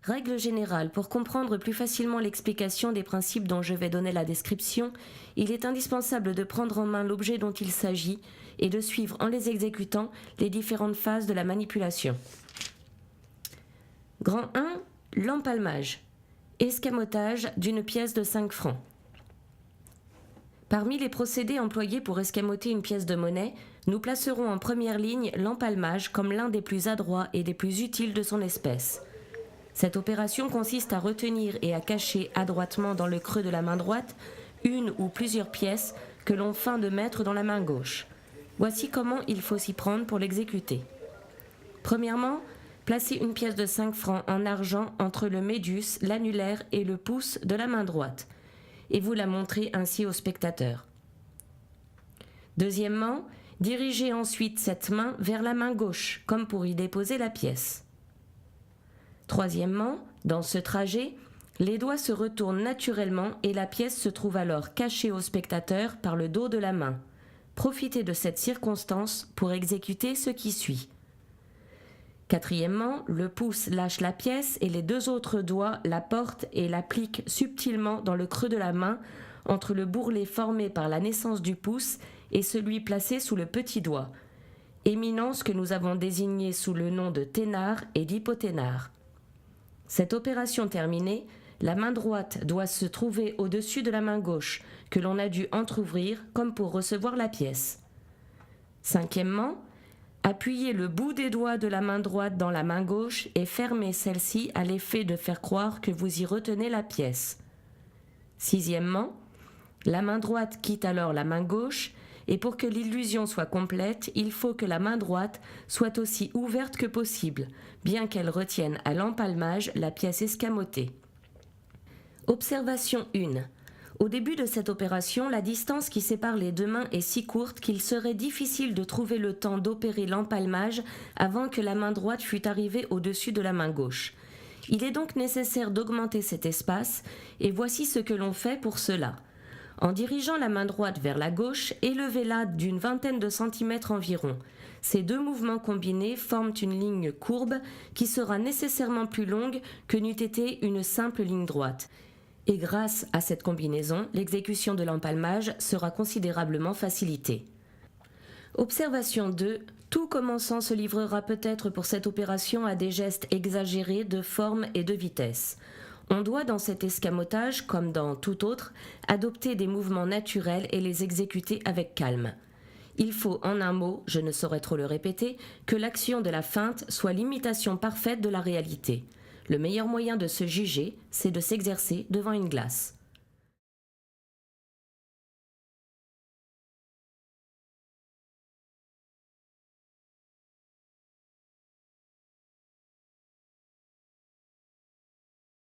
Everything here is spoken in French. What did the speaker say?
Règle générale, pour comprendre plus facilement l'explication des principes dont je vais donner la description, il est indispensable de prendre en main l'objet dont il s'agit et de suivre en les exécutant les différentes phases de la manipulation. Grand 1, l'empalmage. Escamotage d'une pièce de 5 francs. Parmi les procédés employés pour escamoter une pièce de monnaie, nous placerons en première ligne l'empalmage comme l'un des plus adroits et des plus utiles de son espèce. Cette opération consiste à retenir et à cacher adroitement dans le creux de la main droite une ou plusieurs pièces que l'on feint de mettre dans la main gauche. Voici comment il faut s'y prendre pour l'exécuter. Premièrement, placez une pièce de 5 francs en argent entre le médius, l'annulaire et le pouce de la main droite, et vous la montrez ainsi au spectateur. Deuxièmement, dirigez ensuite cette main vers la main gauche, comme pour y déposer la pièce. Troisièmement, dans ce trajet, les doigts se retournent naturellement et la pièce se trouve alors cachée au spectateur par le dos de la main. Profitez de cette circonstance pour exécuter ce qui suit. Quatrièmement, le pouce lâche la pièce et les deux autres doigts la portent et l'appliquent subtilement dans le creux de la main, entre le bourrelet formé par la naissance du pouce et celui placé sous le petit doigt, éminence que nous avons désignée sous le nom de ténard et d'hypoténard. Cette opération terminée, la main droite doit se trouver au-dessus de la main gauche, que l'on a dû entr'ouvrir comme pour recevoir la pièce. Cinquièmement, appuyez le bout des doigts de la main droite dans la main gauche et fermez celle-ci à l'effet de faire croire que vous y retenez la pièce. Sixièmement, la main droite quitte alors la main gauche et pour que l'illusion soit complète, il faut que la main droite soit aussi ouverte que possible, bien qu'elle retienne à l'empalmage la pièce escamotée. Observation 1. Au début de cette opération, la distance qui sépare les deux mains est si courte qu'il serait difficile de trouver le temps d'opérer l'empalmage avant que la main droite fût arrivée au-dessus de la main gauche. Il est donc nécessaire d'augmenter cet espace, et voici ce que l'on fait pour cela. En dirigeant la main droite vers la gauche, élevez-la d'une vingtaine de centimètres environ. Ces deux mouvements combinés forment une ligne courbe qui sera nécessairement plus longue que n'eût été une simple ligne droite. Et grâce à cette combinaison, l'exécution de l'empalmage sera considérablement facilitée. Observation 2. Tout commençant se livrera peut-être pour cette opération à des gestes exagérés de forme et de vitesse. On doit dans cet escamotage, comme dans tout autre, adopter des mouvements naturels et les exécuter avec calme. Il faut, en un mot, je ne saurais trop le répéter, que l'action de la feinte soit l'imitation parfaite de la réalité. Le meilleur moyen de se juger, c'est de s'exercer devant une glace.